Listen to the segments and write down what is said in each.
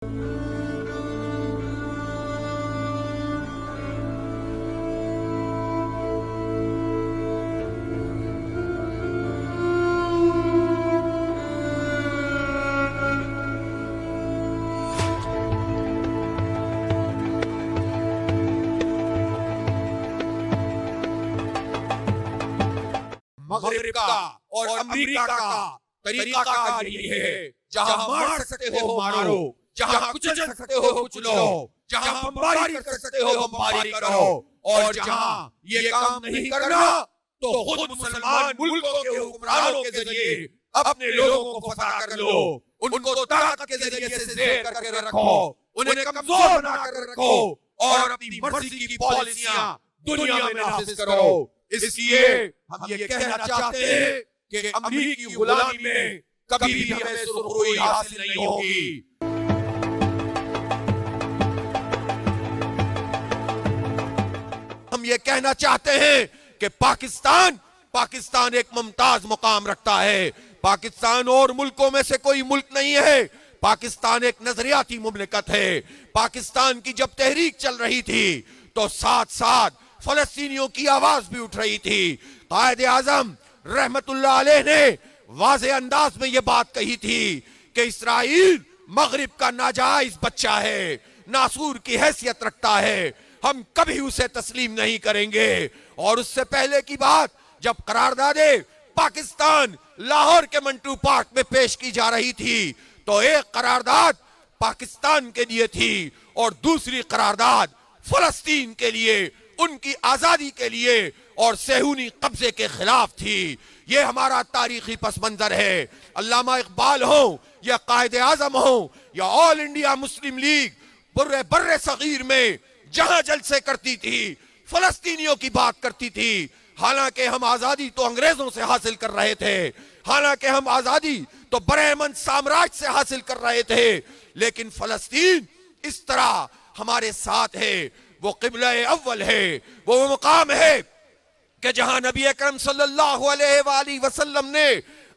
मगरिब का और अमेरिका का तरीका कार ये है, जहां मार सकते हो मारो, जहां कुचल सकते हो कुचलो, जहां बमबारी कर सकते हो बमबारी करो, और जहां ये काम नहीं करना तो खुद मुसलमान मुल्कों के हुक्मरानों के जरिए अपने लोगों को फसा कर लो, उनको ताकत के जरिए से ज़ेर करके रखो, उन्हें कमजोर बना कर रखो और अपनी मर्जी की पॉलिसियां दुनिया में नाफिज करो। इसलिए हम ये कहना चाहते हैं कि अमेरिकी गुलामी में कभी भी हमें सुरखरुई हासिल नहीं होगी। हम ये कहना चाहते हैं कि पाकिस्तान एक मुमताज मुकाम रखता है। पाकिस्तान और मुल्कों में से कोई मुल्क नहीं है। पाकिस्तान एक नजरियाती मुमलिकत है। पाकिस्तान की जब तहरीक चल रही थी तो साथ साथ फलस्तीनियों की आवाज भी उठ रही थी। कायदे आजम रहमतुल्लाह अलैह ने वाज़े अंदाज में यह बात कही थी कि इसराइल मगरिब का नाजायज बच्चा है, नासूर की हैसियत रखता है, हम कभी उसे तस्लीम नहीं करेंगे। और उससे पहले की बात, जब करारदादे पाकिस्तान लाहौर के मंटू पार्क में पेश की जा रही थी तो एक करारदाद पाकिस्तान के लिए थी और दूसरी करारदाद फलस्तीन के लिए, उनकी आजादी के लिए और सेहूनी कब्जे के खिलाफ थी। ये हमारा तारीखी पस मंजर है। अल्लामा इकबाल हो या कायदे आजम हो या ऑल इंडिया मुस्लिम लीग बर्रे सगीर में जहां जलसे करती थी फलस्तीनियों की बात करती थी। हालांकि हम आजादी तो अंग्रेजों से हासिल कर रहे थे, हालांकि हम आजादी तो बरहमन साम्राज्य से हासिल कर रहे थे, लेकिन फलस्तीन इस तरह हमारे साथ है। वो क़िबला अव्वल है, वो मुकाम है कि जहां नबी अकरम सल्लल्लाहु अलैहि वसल्लम ने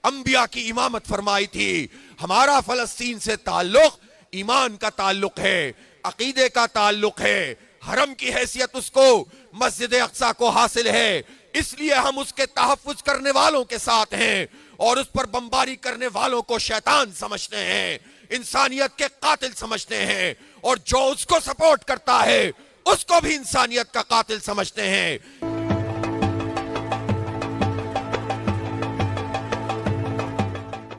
अंबिया की इमामत फरमाई थी। हमारा फलस्तीन से ताल्लुक ईमान का ताल्लुक है, अकीदे का ताल्लुक है। हरम की हैसियत उसको, मस्जिद अक्सा को हासिल है, इसलिए हम उसके तहफ़्फ़ुज़ करने वालों के साथ हैं और उस पर बमबारी करने वालों को शैतान समझते हैं, इंसानियत के कातिल समझते हैं, और जो उसको सपोर्ट करता है उसको भी इंसानियत का कातिल समझते हैं।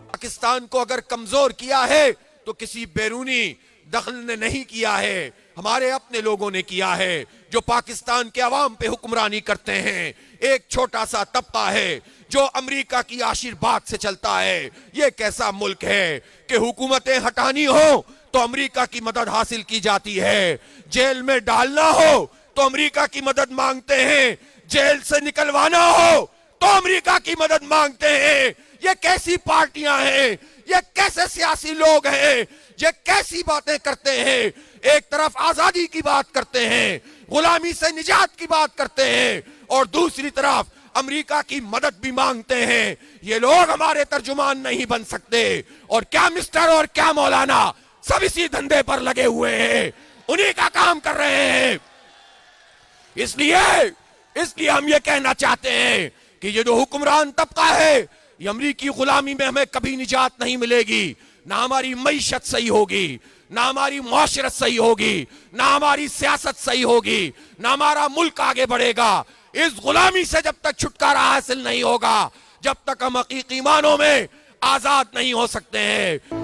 पाकिस्तान को अगर कमजोर किया है तो किसी बैरूनी दखल ने नहीं किया है, हमारे अपने लोगों ने किया है जो पाकिस्तान के अवाम पे हुक्मरानी करते हैं। एक छोटा सा तबका है जो अमेरिका की आशीर्वाद से चलता है। ये कैसा मुल्क है कि हुकूमतें हटानी हो तो अमेरिका की मदद हासिल की जाती है, जेल में डालना हो तो अमेरिका की मदद मांगते हैं, जेल से निकलवाना हो तो अमेरिका की मदद मांगते हैं। ये कैसी पार्टियां हैं, ये कैसे सियासी लोग हैं, ये कैसी बातें करते हैं। एक तरफ आजादी की बात करते हैं, गुलामी से निजात की बात करते हैं, और दूसरी तरफ अमेरिका की मदद भी मांगते हैं। ये लोग हमारे तर्जुमान नहीं बन सकते। और क्या मिस्टर और क्या मौलाना, सब इसी धंधे पर लगे हुए हैं, उन्हीं का काम कर रहे हैं। इसलिए हम ये कहना चाहते हैं कि ये जो हुक्मरान तबका है, ये अमरीकी गुलामी में हमें कभी निजात नहीं मिलेगी। ना हमारी मईशत सही होगी, ना हमारी मुआशरत सही होगी, ना हमारी सियासत सही होगी, ना हमारा मुल्क आगे बढ़ेगा। इस गुलामी से जब तक छुटकारा हासिल नहीं होगा, जब तक हम हकीकी मानों में आजाद नहीं हो सकते हैं।